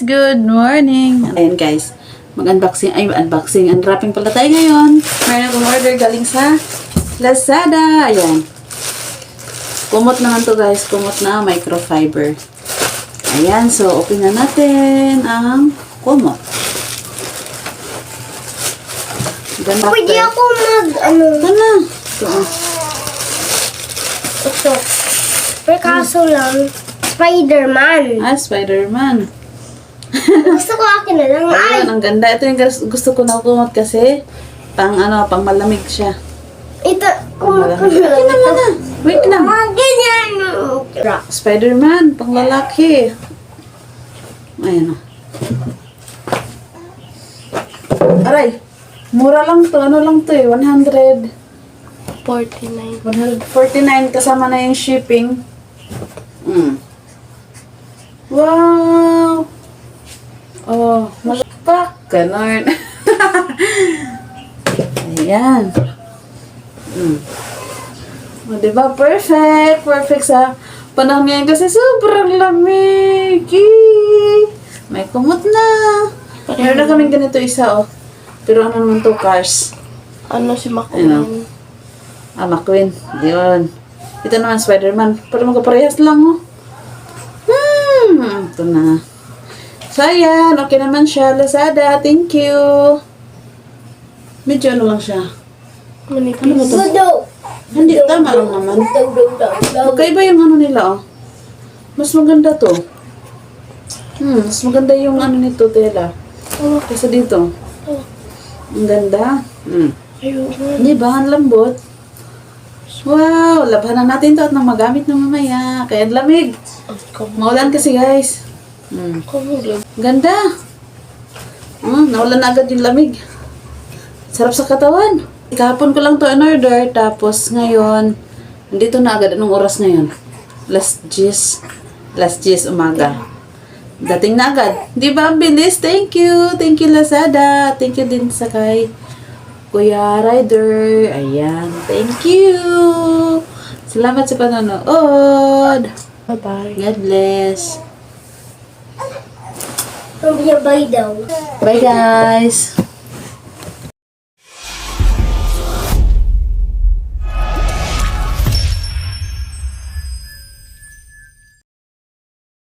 good morning. Ayan guys, unwrapping pala tayo ngayon. Meron akong order galing sa Lazada. Ayan. Kumot naman to guys, kumot na microfiber. Ayan, so open na natin ang kumot. Pwede ako Ito. May kaso lang, Spider-Man. Spider-Man. Gusto ko akin na lang. Ayun, ang ganda. Ito yung gusto ko na kumot kasi pang malamig siya. Ito, kumot ko Akin na. naman na. Wait lang. Ganyan. Spider-Man, pang lalaki. Ayan o. Aray, mura lang to. Ano lang to eh? 49. 149 kasama na yung shipping. Wow! Oh, malapak. Ganon. Ayan. O, diba? Perfect. Perfect sa panahon ngayon kasi sobrang lamig. May kumot na. Meron na kaming ganito isa, oh. Pero ano naman to, cars. Ano si Ano? McQueen. Yun. Ito naman, Spider-Man. Pero magkaparehas lang, oh. Ito na. So, ayan. Okay naman siya. Lazada. Thank you. Medyo ano lang siya. Manipis. Ano ba to? Hindi, tama lang naman. Magkaiba yung ano nila, oh. Mas maganda to. Mas maganda yung ano nito, tela. Kasi dito. Ang ganda. Di ba? Ang lambot. Wow! Labanan natin to at nang magamit na mamaya. Kaya ang lamig. Maulan kasi guys. Ganda. Naulan na agad yung lamig. Sarap sa katawan. Kahapon ko lang to in order. Tapos ngayon, nandito na agad. Anong oras ngayon? Last 10 umaga. Dating na agad. Di ba ang bilis? Thank you. Thank you Lazada. Thank you din sa kay Kuya Rider. Ayan. Thank you. Salamat sa panonood. Bye-bye. God bless. Bye daw. Bye guys.